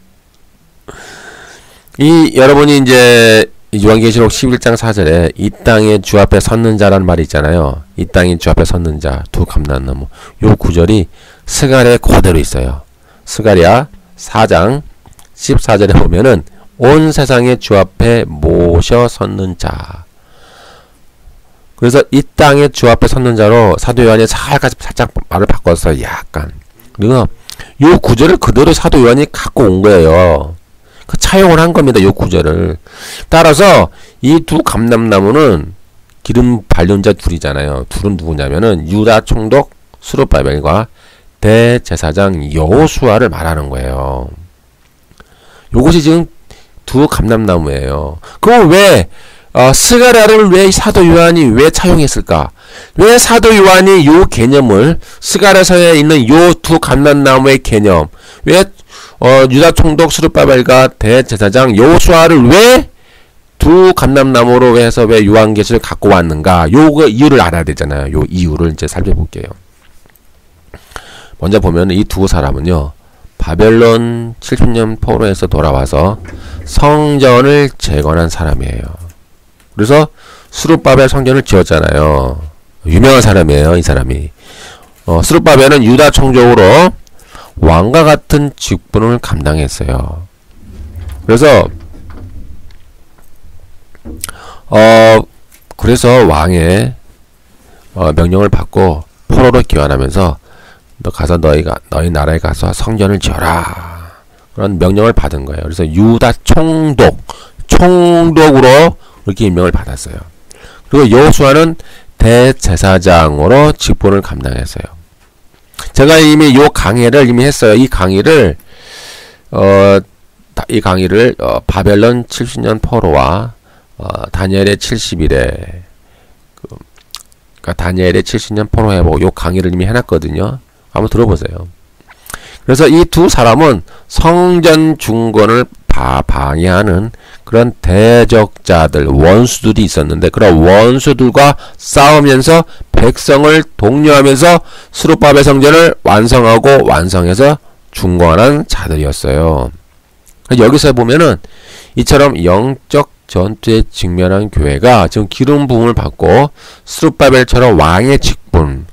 여러분이 이제 요한계시록 11장 4절에 이 땅에 주 앞에 섰는 자라는 말이 있잖아요. 이 땅에 주 앞에 섰는 자 두 감람나무 요 구절이 스가랴에 그대로 있어요. 스가랴 4장 14절에 보면은 온 세상의 주 앞에 모셔 섰는 자 그래서 이 땅의 주 앞에 섰는 자로 사도 요한이 살짝 말을 바꿨어요. 약간. 그리고 요 구절을 그대로 사도 요한이 갖고 온 거예요. 그 차용을 한 겁니다. 요 구절을. 따라서 이 두 감람나무는 기름 발린 자 둘이잖아요. 둘은 누구냐면은 유다 총독 스룹바벨과 대제사장 여호수아를 말하는 거예요. 요것이 지금 두 감람나무예요. 그럼 왜 스가랴를 왜 사도 요한이 왜 차용했을까? 왜 사도 요한이 요 개념을 스가랴서에 있는 요 두 감람나무의 개념, 왜 유다 총독 스룹바벨과 대제사장 여호수아를 왜 두 감람나무로 해서 왜 요한계시를 갖고 왔는가? 요거 이유를 알아야 되잖아요. 요 이유를 이제 살펴볼게요. 먼저 보면 이 두 사람은요, 바벨론 70년 포로에서 돌아와서 성전을 재건한 사람이에요. 그래서 스룹바벨 성전을 지었잖아요. 유명한 사람이에요, 이 사람이. 스룹바벨은 유다 총독으로 왕과 같은 직분을 감당했어요. 그래서 왕의 명령을 받고 포로로 귀환하면서 너 가서 너희 나라에 가서 성전을 지어라, 그런 명령을 받은 거예요. 그래서 유다 총독으로 이렇게 임명을 받았어요. 그리고 여호수아는 대제사장으로 직분을 감당했어요. 제가 이미 요 강의를 이미 했어요. 이 강의를 바벨론 70년 포로와 다니엘의 70일에 다니엘의 70년 포로 회복, 요 강의를 이미 해놨거든요. 한번 들어보세요. 그래서 이 두 사람은 성전 중건을 방해하는 그런 대적자들, 원수들이 있었는데, 그런 원수들과 싸우면서 백성을 독려하면서 스룹바벨 성전을 완성해서 중건한 자들이었어요. 여기서 보면은 이처럼 영적 전투에 직면한 교회가 지금 기름 부음을 받고 스룹바벨처럼 왕의 직분,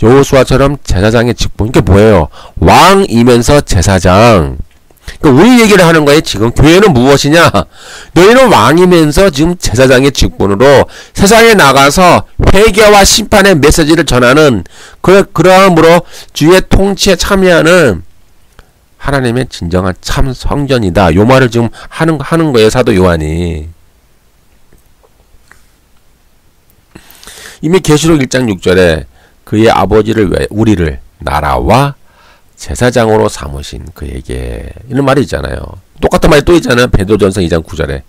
여호수아처럼 제사장의 직분, 이게 뭐예요? 왕이면서 제사장. 그러니까 우리 얘기를 하는 거예요. 지금 교회는 무엇이냐? 너희는 왕이면서 지금 제사장의 직분으로 세상에 나가서 회개와 심판의 메시지를 전하는 그러함으로 주의 통치에 참여하는 하나님의 진정한 참 성전이다. 요 말을 지금 하는 거예요, 사도 요한이. 이미 계시록 1장 6절에 그의 아버지를 위해 우리를 나라와 제사장으로 삼으신 그에게, 이런 말이 있잖아요. 똑같은 말이 또 있잖아요. 베드로전서 2장 9절에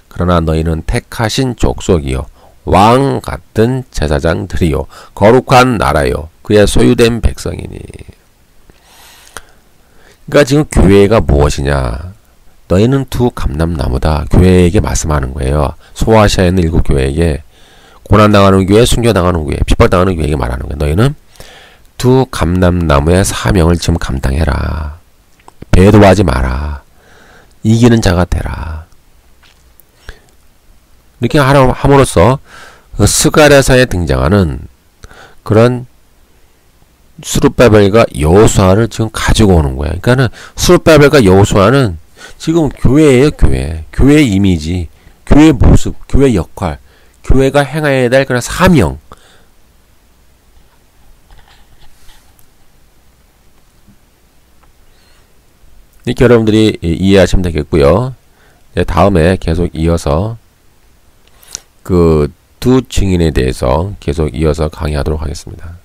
그러나 너희는 택하신 족속이요 왕 같은 제사장들이요 거룩한 나라요 그의 소유된 백성이니. 그러니까 지금 교회가 무엇이냐? 너희는 두 감람나무다. 교회에게 말씀하는 거예요. 소아시아에 있는 7 교회에게, 고난당하는 교회, 순교당하는 교회, 핍박당하는 교회에게 말하는 거예요. 너희는 두 감람나무의 사명을 지금 감당해라. 배도하지 마라. 이기는 자가 되라. 이렇게 함으로써 그 스가랴서에 등장하는 그런 스룹바벨과 여호수아를 지금 가지고 오는 거야. 그러니까는 스룹바벨과 여호수아는 지금 교회예요, 교회. 교회의 이미지, 교회의 모습, 교회의 역할, 교회가 행해야 될 그런 사명. 이렇게 여러분들이 이해하시면 되겠고요. 다음에 계속 이어서 그 두 증인에 대해서 계속 이어서 강의하도록 하겠습니다.